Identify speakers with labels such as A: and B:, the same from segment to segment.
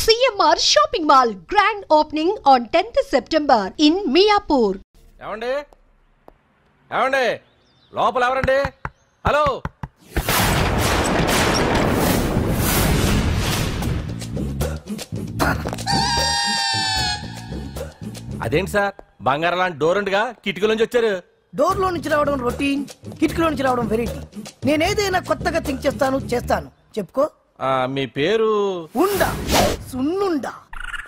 A: CMR Shopping Mall grand opening on 10th September in Miapur.
B: ఏమండి ఏమండి లోపల ఎవరండి? హలో అదేంటి సార్ బంగారం లాంటి డోర్ ఉండగా కిటికీ నుంచి వచ్చారు?
C: డోర్ లో నుంచి రావడం రొటీన్, కిటికీలో నుంచి రావడం వెరైటీ. నేనేదైనా కొత్తగా థింక్ చేస్తాను. చెప్పుకో.
B: మీ పేరు?
C: ఉండా. సున్నుండా.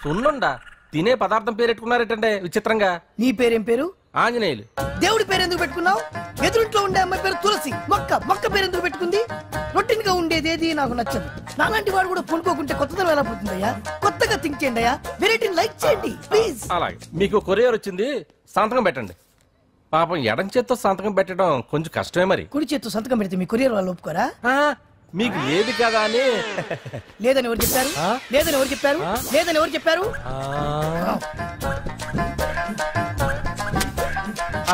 B: సున్నుండా? తినే పదార్థం పేరు పెట్టుకున్నారేటంటే విచిత్రంగా.
C: నీ పేరేం పేరు?
B: ఆంజనేయులు.
C: దేవుడి పేరు ఎందుకు పెట్టుకున్నావు? ఎదురింట్లో ఉండే అమ్మాయి పేరు తులసి. మొక్క పేరు ఎందుకు పెట్టుకుంది? రొటీన్ గా ఉండేది ఏది నాకు నచ్చదు. నాలాంటి వాడు కూడా కొనుక్కోకుంటే కొత్తదనం ఎలా పోతుందయ్యా? కొత్తగా థింక్ చేయండి అయ్యా, వెరైటీని లైక్ చేయండి ప్లీజ్.
B: అలాగే, మీకు కొరియర్ వచ్చింది, సంతకం పెట్టండి. పాపం ఎడం చేత్తో సంతకం పెట్టడం కొంచెం కష్టమే. మరి
C: కుడి చేత్తో సంతకం పెడితే మీ కొరియర్ వాళ్ళు ఒప్పుకోరా?
B: మీకు లేదు కదా అని.
C: లేదని ఎవరు చెప్పారు? లేదని ఎవరు చెప్పారు? లేదని ఎవరు చెప్పారు?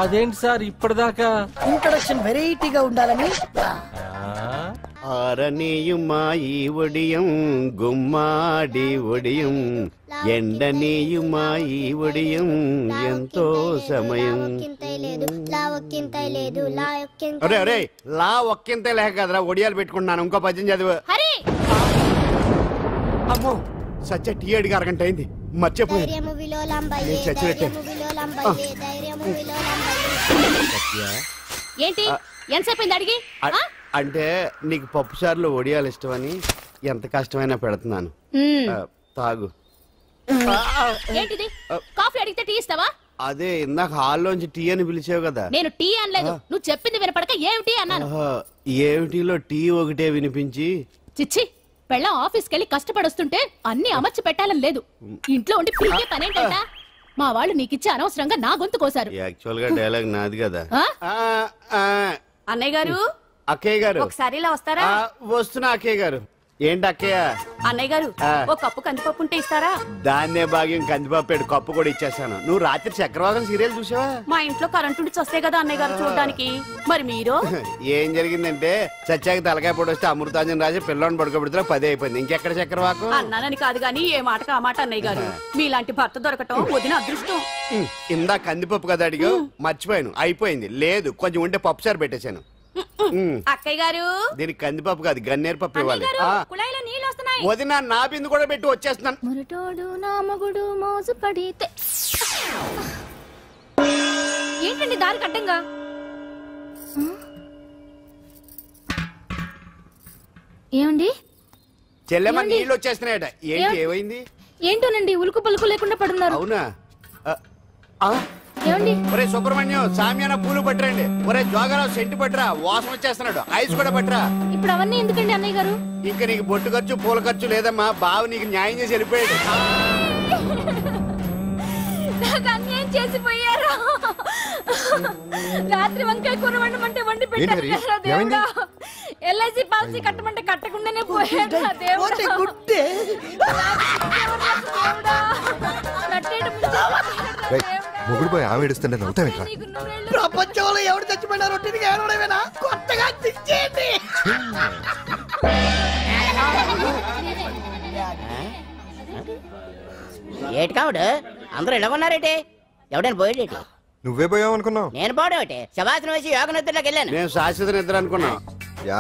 B: అదేంటి సార్ ఇప్పటిదాకా
C: ఇంట్రొడక్షన్ వెరైటీగా ఉండాలని.
D: ఆరనీయుమాయి ఒడియం గుమ్మాడి ఒడియం ఎండనీయుమాయి ఒడియం ఎంతో సమయం. అరే అరే లా ఒక్కింతే లేక కదరా ఒడియాలు పెట్టుకుంటున్నాను. ఇంకో పద్యం చదువు. అమ్మో సత్య టీ అడిగి అరగంట అయింది, మర్చిపోయి చచ్చినట్టే.
E: ఏంటి ఎంతసేపు అడిగి?
D: అంటే నీకు పప్పు సార్లు ఒడియాలు ఇష్టమని ఎంత కష్టమైనా పెడుతున్నాను, తాగు.
E: ఏంటిది? కాఫీ అడిగితే టీ ఇస్తావా?
D: అదే ఇందాక హాల్లోంచి టీ అని పిలిచావు కదా.
E: నేను టీ అనలేదు, నువ్వు చెప్పింది వినపడక ఏమిటి అన్నాను.
D: ఏమిటిలో టీ ఒకటే వినిపించి.
E: చిచ్చి, పెళ్ళం ఆఫీస్కి వెళ్ళి కష్టపడొస్తుంటే అన్ని అమర్చి పెట్టాలని లేదు. ఇంట్లో ఉండి పీకే పనేంటంట? మా వాళ్ళు నీకిచ్చి అనవసరంగా నా గొంతు కోసారు.
D: యాక్చువల్ గా డైలాగ్ నాది కదా.
E: అన్నయ్య గారు,
D: అక్కయ్య గారు
E: ఒకసారి ఇలా వస్తారా?
D: వస్తున్నా అక్కయ్య గారు. ఏంటి అక్కయ్య?
E: అన్నయ్య గారు ఒక కప్పు కందిపప్పు ఉంటే ఇస్తారా?
D: దాన్నే భాగ్యం కందిపప్పు కప్పు కూడా ఇచ్చేసాను. నువ్వు రాత్రి చక్రవాదం సీరియల్ చూసావా?
E: మా ఇంట్లో కరెంటు ఉండి వస్తే కదా అన్నయ్య గారు చూడడానికి. మరి మీరు?
D: ఏం జరిగిందంటే సత్యాకి తలకాయ పొడి వస్తే అమృతాంజన్ రాజు పిల్లని పడుకోబెడితే 10 అయిపోయింది. ఇంకెక్కడ చక్రవాకం?
E: అన్నానని కాదు గానీ ఏ మాటకు ఆ మాట అన్నయ్య గారు. మీలాంటి భర్త దొరకటం వదిన అదృష్టం.
D: ఇందా కందిపప్పు కదా అడిగా, మర్చిపోయాను. అయిపోయింది. లేదు కొంచెం ఉంటే పప్పు సార్ పెట్టేశాను.
E: అక్కయ్య గారు
D: దీనికి కందిపప్పు కాదు గన్నేరు పప్పు ఇవ్వాలి. వదిన నా బిందు కూడా పెట్టి వచ్చేస్తున్నాను.
E: మురటోడు నా మగుడు మోజు పడితే. ఏంటండి దారి కట్టంగా? ఏమండి
D: చెల్లెమ్మ నీళ్ళు వచ్చేస్తున్నాయట. ఏంటి ఏమైంది?
E: ఏంటోనండి ఉలుకు పలుకు లేకుండా పడున్నారు.
D: అవునా?
E: ఏమండి?
D: ఒరే సుబ్రహ్మణ్యం సామ్యాన పూలు పట్టరండి. ఒరే జోగరావు సెంటు పట్టరా, వాసన వచ్చేస్తున్నాడు. ఐస్ కూడా పట్టరా.
E: ఇప్పుడు అవన్నీ ఎందుకండి అన్నయ్య గారు?
D: ఇంకా నీకు బొట్టు ఖర్చు పూల ఖర్చు లేదమ్మా. బావ నీకు న్యాయం చేసి వెళ్ళిపోయాడు.
E: నాకు అన్యాయం చేసిపోయారు. రాత్రి వంకాయ కూర వండమంటే వండి పెట్టారు కదా దేవుడా. ఎల్ఐసి పాలసీ కట్టమంటే కట్టకుండానే పోయాడు దేవుడా.
F: మొగుడు పోయి ఆమె ఏడుస్తుంటే నవ్వుతావేంట్రా?
C: ప్రపంచంలో ఎవరు చచ్చిపోయినా రొట్టెని ఏడవడమేనా? కొత్తగా థింక్ చేయండి.
G: ఏటి కావుడు అందరూ ఇలా ఉన్నారేటి? ఎవడైనా పోయేటి?
F: నువ్వే పోయావు అనుకున్నావు.
G: నేను పోవడం ఒకటి శవాసనం వేసి యోగ నిద్రలోకి వెళ్ళాను.
D: నేను శాశ్వత నిద్ర అనుకున్నా.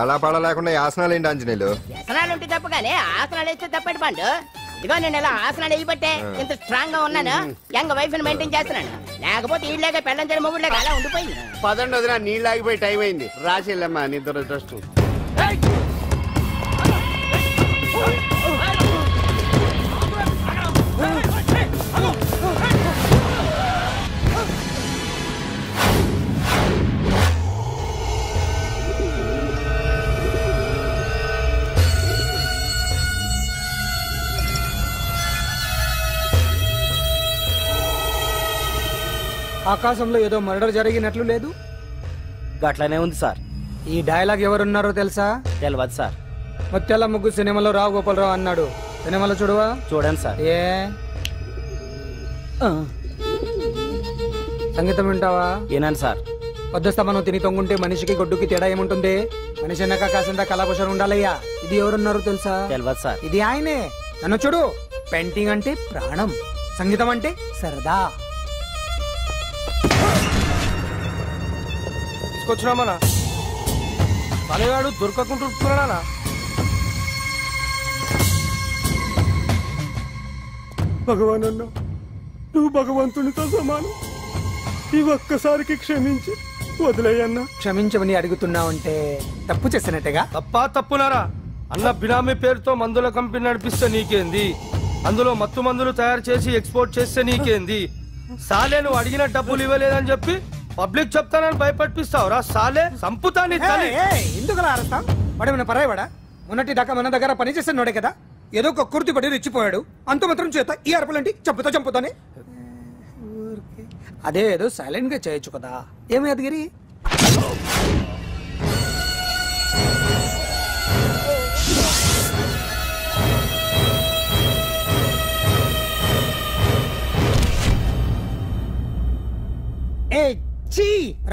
F: ఎలా పాడ లేకుండా ఆసనాలు ఏంటి ఆంజనేయులు?
G: వ్యసనాలు ఉంటే తప్ప కానీ ఆసనాలు వేస్తే తప్పటి పండు. ఇదిగో నేను ఇలా ఆసనాలు వేయబట్టే ఇంత స్ట్రాంగ్ గా ఉన్నాను. యంగ్ వైఫ్ ని మెయింటైన్ చేస్తున్నాను. లేకపోతే ఈళ్ళగా పెళ్ళంచని మొగుడులాగా అలా ఉండిపోయింది.
D: పదండి వదిన, నీళ్ళు ఆగిపోయి టైం అయింది. రాసేళ్ళమ్మా నిద్ర ట్రస్ట్.
H: ఆకాశంలో ఏదో మర్డర్ జరిగినట్లు లేదు?
I: గట్లనే ఉంది సార్.
H: ఈ డైలాగ్ ఎవరున్నారో తెలుసా?
I: తెలియదు సార్.
H: ముత్యాల ముగ్గు సినిమాలో రావు గోపాలరావు అన్నాడు. సినిమాలో చూడవా?
I: చూడండి సార్.
H: ఏ సంగీతం వింటావా?
I: ఏనండి సార్.
H: పొద్దుస్తమనం తిని తొంగుంటే మనిషికి గొడ్డుకి తేడా ఏముంటుంది? మనిషి అన్నాక కాసింత కళాభూషణ ఉండాలయ్యా. ఇది ఎవరున్నారు తెలుసా?
I: తెలియదు సార్.
H: ఇది ఆయనే. నన్ను చూడు. పెయింటింగ్ అంటే ప్రాణం, సంగీతం అంటే సరదా.
B: తీసుకొచ్చినామనా తలగాడు దొరకకుంటున్నానా?
J: భగవాన్ అన్న, నువ్వు భగవంతునితో సమానం. ఈ ఒక్కసారికి క్షమించి వదిలేయన్నా.
H: క్షమించమని అడుగుతున్నావంటే తప్పు చేసినట్టుగా.
B: తప్పునారా అన్న? బినామీ పేరుతో మందుల కంపెనీ నడిపిస్తే నీకేంది? అందులో మత్తు మందులు తయారు చేసి ఎక్స్పోర్ట్ చేస్తే నీకేంది? సాలే నువ్వు అడిగిన డబ్బులు ఇవ్వలేదని చెప్పి పబ్లిక్ చెప్తానని భయపడిపిస్తావురా? సాలే సంపుతాని
H: ఎందుకు అరుస్తాం? వాడేమైనా పరాయవాడా? మొన్నటి దాకా మన దగ్గర పని చేస్తున్నాడే కదా, ఏదో ఒక కుర్తి పడి రెచ్చిపోయాడు, అంత మాత్రం చేత ఈ అరపలేంటి చంపుతానే. అదే ఏదో సైలెంట్ గా చేయొచ్చు కదా. ఏమి అదిగిరి?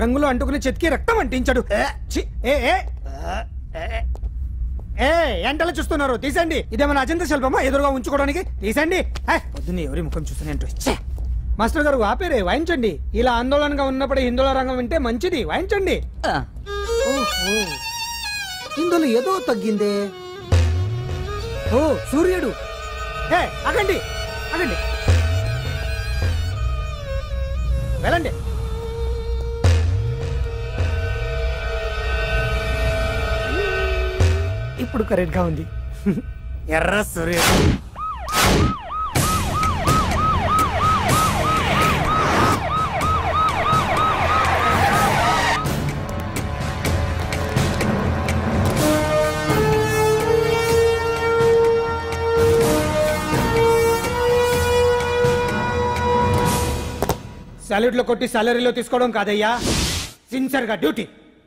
H: రంగులో అంటుకునే చేతికి రక్తం అంటించాడు. ఎంటలో చూస్తున్నారు, తీసండి. ఇదేమన్నా అజంత శిల్పమా ఎదురుగా ఉంచుకోవడానికి? తీసండి. పొద్దున్నే ఎవరి ముఖం చూస్తున్నాయంటే. మాస్టర్ గారు ఆపేరే, వాయించండి. ఇలా ఆందోళనగా ఉన్నప్పుడు హిందువుల రంగం వింటే మంచిది, వాయించండి. ఇందులో ఏదో తగ్గిందే. ఓ సూర్యుడు. ఆగండి ఆగండి, వెళ్ళండి. ఇప్పుడు కరెక్ట్ గా ఉంది. ఎర్ర సూర్యుడు. సాలరీలో కొట్టి సాలరీలో తీసుకోవడం కాదయ్యా, సిన్సియర్ గా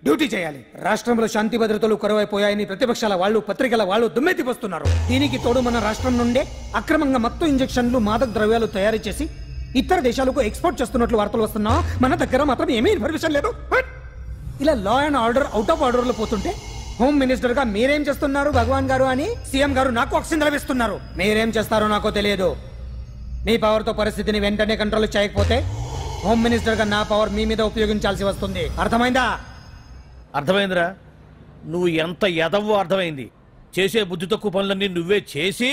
H: డ్యూటీ చేయాలి. రాష్ట్రంలో శాంతి భద్రతలు కరువైపోయాయని ప్రతిపక్షాల వాళ్ళు, పత్రికల వాళ్ళు దుమ్మెత్తిపోస్తున్నారు. దీనికి తోడు మన రాష్ట్రం నుండే అక్రమంగా మత్తు ఇంజెక్షన్లు, మాదక ద్రవ్యాలు తయారు చేసి ఇతర దేశాలకు ఎక్స్పోర్ట్ చేస్తున్నట్లు వార్తలు వస్తున్నా మన దగ్గర మాత్రం ఏమీ ఇన్ఫర్మేషన్ లేదు. ఇలా law and order out of order లో పోతుంటే హోమ్ మినిస్టర్ గా మీరేం చేస్తున్నారు భగవాన్ గారు అని సీఎం గారు నాకు ఆక్సిజన్ లభిస్తున్నారు. మీరేం చేస్తారో నాకు తెలియదు. మీ పవర్ తో పరిస్థితిని వెంటనే కంట్రోల్ చేయకపోతే హోమ్ మినిస్టర్ గా నా పవర్ మీ మీద ఉపయోగించాల్సి వస్తుంది. అర్థమైందా?
K: అర్థమైందిరా. నువ్వు ఎంత ఎదవో అర్థమైంది. చేసే బుద్ధి తక్కువ పనులన్నీ నువ్వే చేసి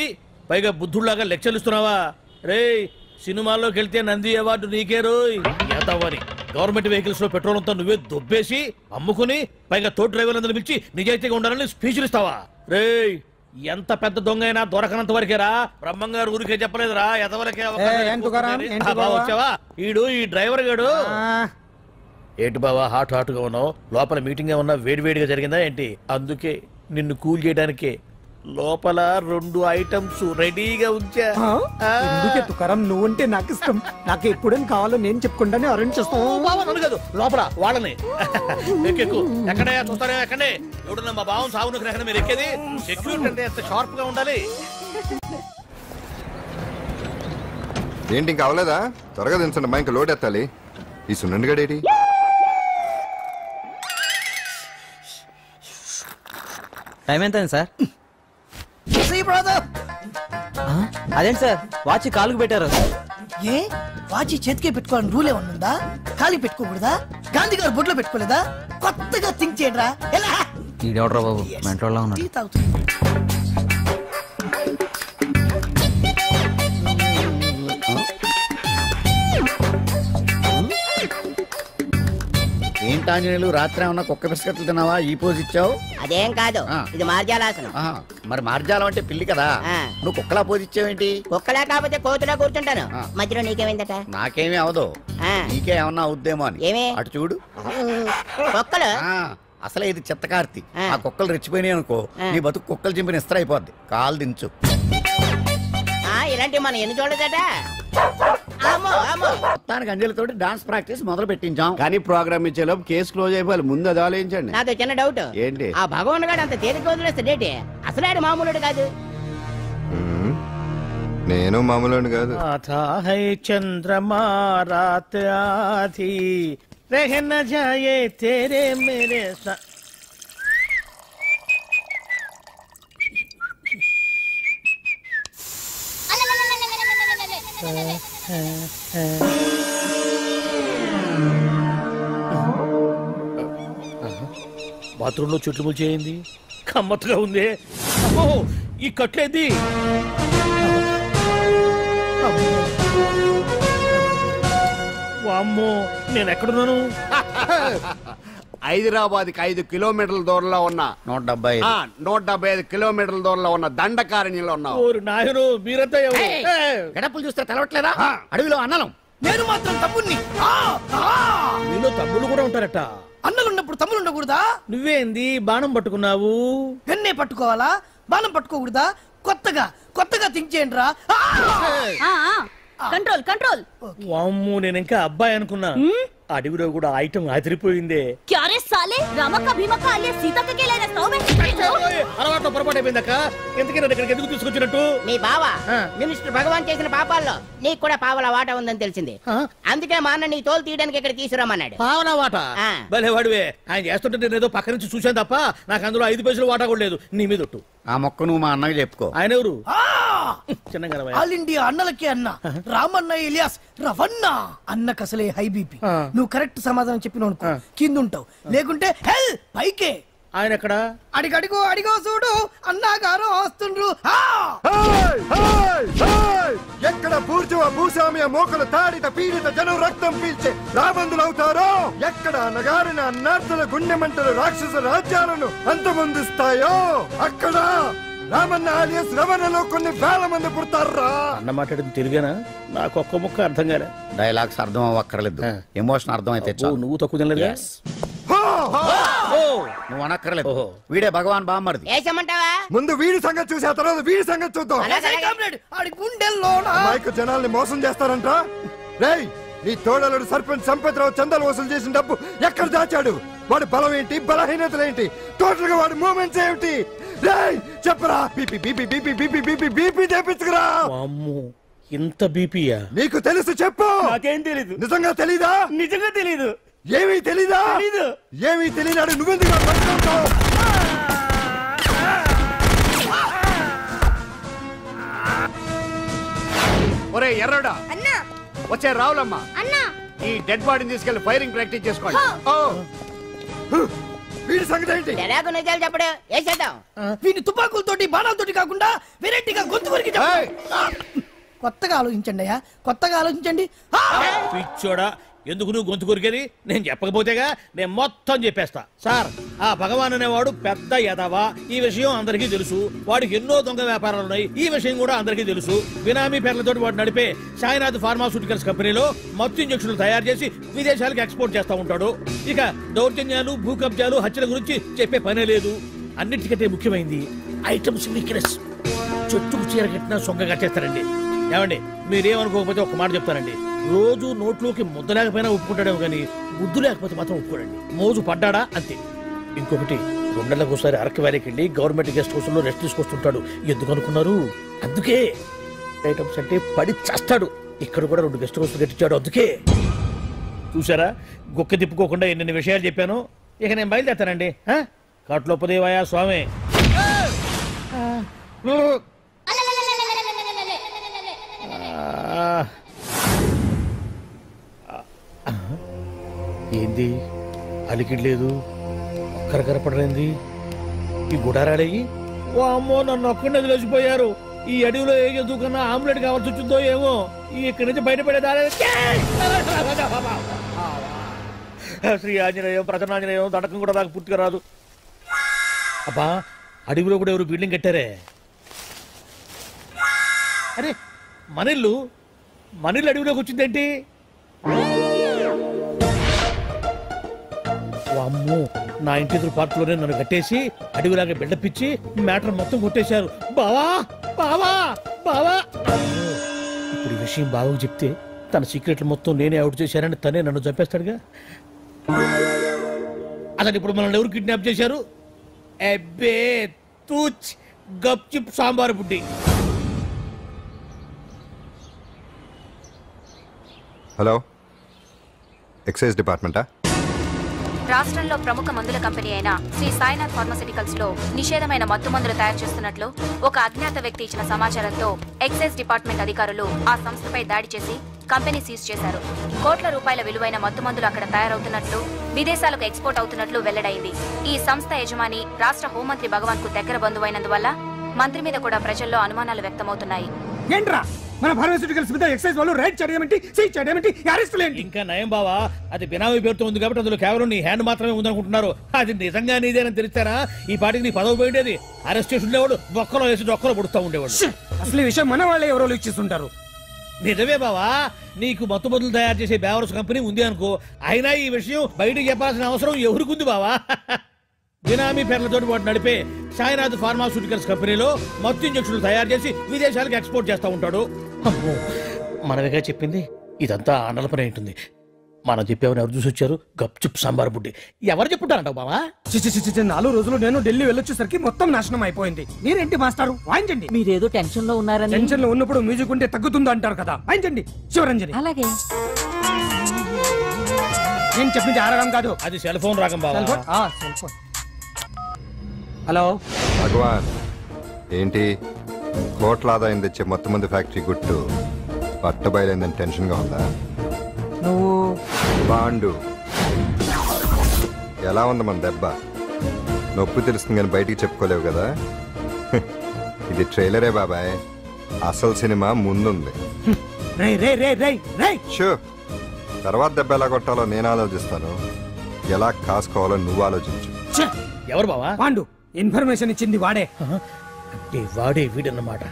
K: పైగా బుద్ధుళ్లాగా లెక్చర్లు ఇస్తున్నావా? రే, సినిమాల్లోకి వెళ్తే నంది అవార్డు నీకే రోయ్ ఎదవని. గవర్నమెంట్ వెహికల్స్ లో పెట్రోల్ అంతా నువ్వే దొబ్బేసి అమ్ముకుని పైగా తోటి డ్రైవర్లందరూ పిలిచి నిజాయితీగా ఉండాలని స్పీచ్లు ఇస్తావా? రే, ఎంత పెద్ద దొంగ అయినా దొరకనంత వరకేరా. బ్రహ్మంగారు ఊరికే చెప్పలేదురా, ఎదవరకే. వచ్చావా? ఈడు ఈ డ్రైవర్ గాడు. ఏంటి బావా హాట్గా ఉన్నావు? లోపల మీటింగ్ ఏమన్నా వేడివేడిగా జరిగిందా ఏంటి? అందుకే నిన్ను కూల్ చేయడానికే లోపల 2 ఐటమ్స్ రెడీగా ఉంచా.
H: తుకారం, నువ్వుంటే నాకు ఇష్టం. నాకు ఎప్పుడేం కావాలో నేను చెప్పుకుంటానే అరేంజ్ చేస్తాను.
K: కాదు, లోపల వాళ్ళని ఎక్కెక్కు. ఎక్కడయ్యా చూస్తారా? ఎక్కడే ఎవడన్నా మా బావం సాగునకు ఎక్కడ మీరు ఎక్కేది? సెక్యూరిటీ అంటే ఎంత షార్ప్ గా ఉండాలి.
F: ఏంటి ఇంకా అవలేదా? త్వరగా దించండి మా, ఇంకా లోడ్ ఎత్తాలి. ఈ సున్నండి గడేటి
I: టైం ఎంత సార్?
C: అదేంటి సార్ వాచ్ కాలుకు పెట్టారు?
L: ఏ వాచ్ చేతికే పెట్టుకోవాలని రూల్ ఏమన్నా ఉందా? కాలి పెట్టుకోకూడదా? గాంధీ గారు బొట్లో పెట్టుకోలేదా? కొత్తగా థింక్ చేయండి రా. ఎలా
I: ఈడెవడ్రా బాబు మెంటోళ్ళ ఉన్నాడు.
M: ఏంటాంజనేయులు, రాత్రి ఏమన్నా కుక్క బిస్కెట్లు తిన్నావా? ఈ పోజ్ ఇచ్చావు.
G: అదేం కాదు, ఇది మార్జాలాసనం.
M: మరి మార్జాలం అంటే పిల్లి కదా, నువ్వు కుక్కలా పోజ్ ఇచ్చావేంటి?
G: కుక్కలా కాకపోతే కోతులా కూర్చుంటాను. మధ్యలో నీకేమైందట?
M: నాకేమీ అవదు, నీకే ఏమన్నా అవుద్దేమో అని.
G: ఏమి?
M: అటు చూడు.
G: కుక్కలు
M: అసలే ఇది చిత్తకార్తి. ఆ కుక్కలు రెచ్చిపోయినాయి అనుకో, నీ బతుకు కుక్కలు చింపిన ఇస్త్ర అయిపోద్ది. కాలు దించు.
G: ఇలాంటివి మనం ఎన్ని చూడదట.
M: మొత్తానికి అంజలితో డాన్స్ ప్రాక్టీస్ మొదలు పెట్టించాం.
D: కానీ ప్రోగ్రామ్ ఇచ్చేలోపు కేసు క్లోజ్ అయిపోవాలి. ముందు అది ఆలోచించండి.
G: నాతో చిన్న డౌట్.
D: ఏంటి?
G: ఆ భగవాన్ గారు అంత తేలిక వదిలేస్తాడేంటి? అసలు ఆడు మామూలుడు కాదు.
F: నేను మామూలు కాదు.
K: చంద్రమా రాత్ ఆధీ రహ న జాయే తేరే మేరే బాత్రూంలో చెట్లు ముల్చేయింది, కమ్మత్తుగా ఉంది. అమ్మో, ఈ కట్లేది? వామ్మో, నేను ఎక్కడున్నాను?
D: హైదరాబాద్ కి 5 కిలోమీటర్ల దూరంలో ఉన్న 175 కిలోమీటర్ల దూరంలో ఉన్న దండకారణ్యంలో ఉన్నావు.
K: నాయను మీరంతా ఎవరు?
M: గడపలు చూస్తే తెలవట్లేదా? అడవిలో అన్నలం.
C: నేను మాత్రం తమ్ముణ్ణి.
K: మీలో తమ్ముళ్ళు కూడా ఉంటారట.
C: అన్నలున్నప్పుడు తమ్ముడు ఉండకూడదా?
K: నువ్వేంది బాణం పట్టుకున్నావు?
C: వెన్నే పట్టుకోవాలా, బాణం పట్టుకోకూడదా? కొత్తగా థింక్ చేయండి రా.
E: Control control.
K: వామ్మో, నేను ఇంకా అబ్బాయి అనుకున్నా. అడవిలో కూడా ఐటమ్ అదిరిపోయిందే.
E: క్యారే సాలే, రమక భీమక అలియా సీతక్క కేలేనా స్టవ్
K: అలవాటు పొరపాటు అయిపోయిందక్క. ఎందుకైనా ఇక్కడికి ఎందుకు తీసుకొచ్చినట్టు?
G: మీ బావ మినిస్టర్ భగవాన్ చేసిన పాపాల్లో నీకు కూడా పావల వాటా ఉందని తెలిసింది. అందుకే మా అన్న నీ తోలు తీయడానికి ఇక్కడ తీసుకురమ్మన్నాడు.
K: పావలా వాటా? భలే వాడివే. ఆయన చేస్తుంటే నేను ఏదో పక్క నుంచి చూశాను తప్ప నాకు అందులో 5 పైసలు వాటా కూడా లేదు. నీ మీద ఒట్టు.
M: ఆ మొక్క నువ్వు మా అన్నకి చెప్పుకో.
K: ఆయన ఎవరు?
C: ఆల్ ఇండియా అన్నలకి అన్న రామన్న ఇలియాస్ రవన్న. అన్నకు అసలే హై బీపీ. నువ్వు కరెక్ట్ సమాధానం చెప్పిన కింద ఉంటావు, లేకుంటే హెల్ పైకే.
K: ఆయన ఎక్కడ?
C: అడిగో చూడు, అన్నగారు వస్తుండ్రు.
F: ఎక్కడ బూర్జువ భూస్వామ్య మోకలు తాడిత పీడిత జనం రక్తం పీల్చే రాబందులవుతారో, ఎక్కడ నగారిన అన్నార్థుల గుండె మంటలు రాక్షస రాజ్యాలను అంతమొందిస్తాయో, అక్కడ రామన్న ఆలియస్ రమణలో కొన్ని వేల మంది పుడతారా.
K: అన్న మాట్లాడింది తెలుగేనా? నాకు ఒక్క ముక్క అర్థం కాలే.
M: డైలాగ్స్ అర్థం అవ్వక్కర్లేదు, ఎమోషన్ అర్థం అయితే
K: నువ్వు తక్కువ తినలేదు.
M: నువ్వు అనక్కర్లేదు. వీడే భగవాన్ బామ్మర్ది.
F: ముందు వీడి సంగతి చూసి ఆ తర్వాత వీడి సంగతి చూద్దాం. మైకు జనాల్ని మోసం చేస్తారంట. రేయ్, నీ తోడలుడు సర్పంచ్ సంపత్రావు చందాలు వసూలు చేసిన డబ్బు ఎక్కడ దాచాడు? వాడి బలం ఏంటి, బలహీనతలు ఏంటి, టోటల్ గా వాడి మూమెంట్స్ ఏమిటి? రేయ్ చెప్పరా. BP BP BP BP BP BP తెప్పించుకురా.
K: ఇంత బీపీయా?
F: నీకు తెలుసు చెప్పు.
K: నాకేం తెలీదు.
F: నిజంగా తెలీదా?
K: నిజంగా తెలీదు.
F: ఏమీ తెలీదా? ఏమీ తెలియనాడు నువ్వెందుకు పట్టుకుంటావు? ఒరే ఎర్రడా, వచ్చే రావులమ్మ, ఈ డెడ్ బాడీని తీసుకెళ్లి ఫైరింగ్ ప్రాక్టీస్ చేసుకోండి. వీడి సంగతి ఏంటి?
G: నిజాలు చెప్పడు వేసేద్దాం.
C: వీని తుపాకులతోటి బాణాలతోటి కాకుండా వెరైటీగా గొంతు వరకు కొత్తగా ఆలోచించండి అయ్యా, కొత్తగా ఆలోచించండి.
K: పిచ్చోడా, ఎందుకు నువ్వు గొంతు కొరికేది? నేను చెప్పకపోతేగా నేను మొత్తం చెప్పేస్తా. సార్, ఆ భగవాన్ అనేవాడు పెద్ద యదవా, ఈ విషయం అందరికీ తెలుసు. వాడికి ఎన్నో దొంగ వ్యాపారాలు ఉన్నాయి, ఈ విషయం కూడా అందరికీ తెలుసు. బినామీ పేర్లతో వాడు నడిపే సాయినాథ్ ఫార్మాస్యూటికల్స్ కంపెనీలో మత్తు ఇంజక్షన్లు తయారు చేసి విదేశాలకు ఎక్స్పోర్ట్ చేస్తా ఉంటాడు. ఇక దౌర్జన్యాలు, భూ కబ్జాలు, హత్యల గురించి చెప్పే పనే లేదు. అన్నిటికంటే ముఖ్యమైంది ఐటమ్స్ వీక్నెస్. చెట్టుకు చీర కట్టినా సొంగ కట్టేస్తారండి. ఏమండి, మీరేమనుకోకపోతే ఒక మాట చెప్తారండి. రోజు నోట్లోకి ముద్ద లేకపోయినా ఒప్పుకుంటాడేమో కానీ బుద్ధు లేకపోతే మాత్రం ఒప్పుకోడండి. మోజు పడ్డాడా అంతే. ఇంకొకటి, 2 నెలలకు ఒకసారి అరకు వ్యాలీకి వెళ్ళి గవర్నమెంట్ గెస్ట్ హౌస్ లో రెస్ట్ తీసుకొస్తుంటాడు. ఎందుకు అనుకున్నారు? అందుకే. ఐటమ్స్ అంటే పడి చేస్తాడు. ఇక్కడ కూడా 2 గెస్ట్ హౌస్ కట్టించాడు. అందుకే. చూసారా, గుక్క తిప్పుకోకుండా ఎన్ని విషయాలు చెప్పాను. ఇక నేను బయలుదేరుతానండి. కాట్లోపదేవాయా స్వామి. ఏంది అలికిడ్ లేదు, ఒక్కరు కనపడలేంది. ఈ గుడారాడయ్యి ఓ అమ్మో, నన్ను ఒక్కడిని వదిలేసిపోయారు. ఈ అడవిలో ఏ జంతువుకన్నా ఆమ్లెట్ కావాల్సి వచ్చిందో ఏమో. ఇక్కడి నుంచి బయటపడేదారే. శ్రీ ఆంజనేయం, ప్రసన్నాంజనేయం, దడకం కూడా నాకు పూర్తిగా రాదు. అబ్బా, అడవిలో కూడా ఎవరు బిల్డింగ్ కట్టారే. అరే, మనిల్లు అడవిలోకి వచ్చిందేంటి? అమ్మో, నా ఇంటి ఎదురు పార్కులోనే నన్ను కట్టేసి అడవిలాగా బిల్డపిచ్చి మ్యాటర్ మొత్తం కొట్టేశారు. బావా బావా బావా. ఇప్పుడు ఈ విషయం బావకు చెప్తే తన సీక్రెట్లు మొత్తం నేనే అవుట్ చేశానని తనే నన్ను చంపేస్తాడుగా. అసలు ఇప్పుడు మనల్ని ఎవరు కిడ్నాప్ చేశారు? అబ్బే తూచ్ గప్ చిప్ సాంబార్ బుడ్డి.
F: హలో, ఎక్సైజ్ డిపార్ట్మెంటా?
N: రాష్ట్రంలో ప్రముఖ మందుల కంపెనీ అయిన శ్రీ సాయినాథ్ ఫార్మాస్యూటికల్స్ లో నిషేధమైన మత్తు మందులు తయారు చేస్తున్నట్లు ఒక అజ్ఞాత వ్యక్తి ఇచ్చిన సమాచారంతో ఎక్సైజ్ డిపార్ట్మెంట్ అధికారులు ఆ సంస్థపై దాడి చేసి కంపెనీ సీజ్ చేశారు. కోట్ల రూపాయల విలువైన మత్తు మందులు అక్కడ తయారవుతున్నట్లు, విదేశాలకు ఎక్స్పోర్ట్ అవుతున్నట్లు వెల్లడైంది. ఈ సంస్థ యజమాని రాష్ట్ర హోంమంత్రి భగవాన్ కు దగ్గర బంధువైనందువల్ల మంత్రి మీద కూడా ప్రజల్లో అనుమానాలు వ్యక్తమవుతున్నాయి.
H: ఏంట్రా మన ఫార్మాస్యూటికల్స్ మీద ఎక్సైజ్ వాళ్ళు రైడ్ చేయడమేంటి, సీజ్ చేయడమేంటి, అరెస్టులు ఏంటి?
K: ఇంకా నయం బావా, అది బినామీ పేరుతో ఉంది కాబట్టి అందులో కేవలం నీ హ్యాండ్ మాత్రమే ఉందనుకుంటున్నారు. అది నిజంగా నీదేనని తెలిస్తారా ఈ పాటికి నీ పదవి పోయిండేది. అరెస్ట్ చేసి ఉండేవాడు, బొక్కలో వేసి డొక్కలో పుడుతూ ఉండేవాడు.
H: అసలు ఈ విషయం మన వాళ్ళే ఎవరో ఇచ్చిస్తుంటారు.
K: నిజమే బావా, నీకు మత్తు మందులు తయారు చేసే బేవరస్ కంపెనీ ఉంది అనుకో, అయినా ఈ విషయం బయటకు చెప్పాల్సిన అవసరం ఎవరికుంది బావా? బినామీ పేర్లతో వాడు నడిపే సాయినాథ్ ఫార్మాస్యూటికల్స్ కంపెనీలో మత్తు ఇంజక్షన్లు తయారు చేసి విదేశాలకు ఎక్స్పోర్ట్ చేస్తూ ఉంటాడు. మనమేగా చెప్పింది, ఇదంతా ఆండల పని ఉంటుంది. మనం చెప్పేవని ఎవరు చూసి వచ్చారు? గప్చుప్ సాంబార్ బుడ్డి. ఎవరు చెప్పుంటారంటావు బావా?
H: 4 రోజులు నేను ఢిల్లీ వెళ్ళొచ్చేసరికి మొత్తం నాశనం అయిపోయింది. మీరేంటి మాస్టారు, వాయించండి.
O: మీరేదో టెన్షన్ లో ఉన్నారని.
H: టెన్షన్ లో ఉన్నప్పుడు మ్యూజిక్ ఉంటే తగ్గుతుందో అంటారు కదా, వాయించండి శివరంజని.
O: అలాగే.
H: నేను చెప్పింది ఆ రాగం కాదు,
K: అది సెల్ ఫోన్ రాగం బావా.
H: Cell phone. హలో
P: భగవాన్, ఏంటి కోట్ల ఆదాయం తెచ్చే మొత్తం మంది ఫ్యాక్టరీ గుట్టు పట్టబయలైందని టెన్షన్ గా ఉందా?
H: నువ్వు
P: బాండు ఎలా ఉంది మన దెబ్బ? నొప్పి తెలుస్తుంది కానీ బయటికి చెప్పుకోలేవు కదా. ఇది ట్రైలరే బాబాయ్, అసలు సినిమా ముందుంది. షూ, తర్వాత దెబ్బ ఎలా కొట్టాలో నేను ఆలోచిస్తాను, ఎలా కాసుకోవాలో నువ్వు ఆలోచించు.
K: ఎవరు బావా?
H: పాండు. ఇన్ఫర్మేషన్ ఇచ్చింది వాడే.
K: వాడే వీడన్నమాట.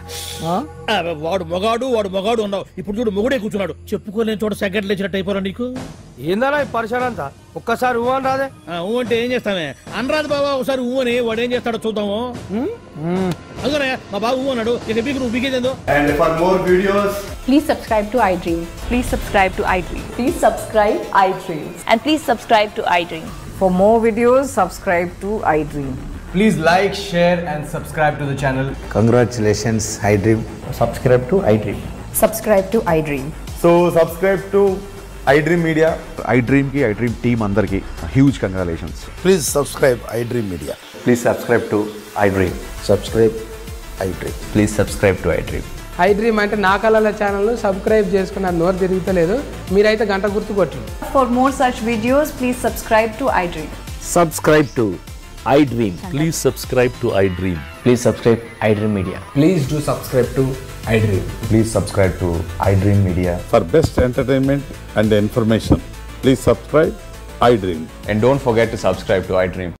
K: వాడు మొగాడు అన్నావు, ఇప్పుడు చూడు మొగుడే కూర్చున్నాడు. చెప్పుకోలేని చోట సెకండ్ లేచినట్టు అయిపోరా నీకు.
B: ఏందన్నా ఈ పరిశాన్ అంతా? ఒక్కసారి ఊ అని రాదే?
K: ఊ అంటే ఏం చేస్తామే? అనరాదు బాబా, ఒకసారి ఊ అని. వాడు ఏం చేస్తాడో చూద్దాము. అందుకనే మా బాబు ఊ అన్నాడు, ఇక బీకు నువ్వు బీకేదేందో.
Q: And for more videos,
R: please subscribe to iDream. Please subscribe to iDream. Please subscribe iDream. And please subscribe to iDream. For more videos, subscribe to iDream.
Q: please like, share and subscribe to the channel.
S: Congratulations, iDream.
Q: Subscribe to iDream.
R: Subscribe to iDream.
Q: So subscribe to iDream Media.
S: iDream team andarki huge congratulations.
M: Please subscribe iDream Media.
S: Please subscribe to iDream.
M: Subscribe iDream.
S: Please subscribe to iDream.
T: iDream అంటే నా కళల channel subscribe చేసుకున్న నోరు తిరుగుతలేదు, మీరైతే గంట గుర్తు కొట్టండి.
R: For more such videos, please subscribe to iDream.
U: Subscribe to iDream. Please subscribe to iDream.
S: Please subscribe iDream Media.
Q: Please do subscribe to iDream.
S: Please subscribe to iDream Media.
V: For best entertainment and information, please subscribe iDream.
S: And don't forget to subscribe to iDream.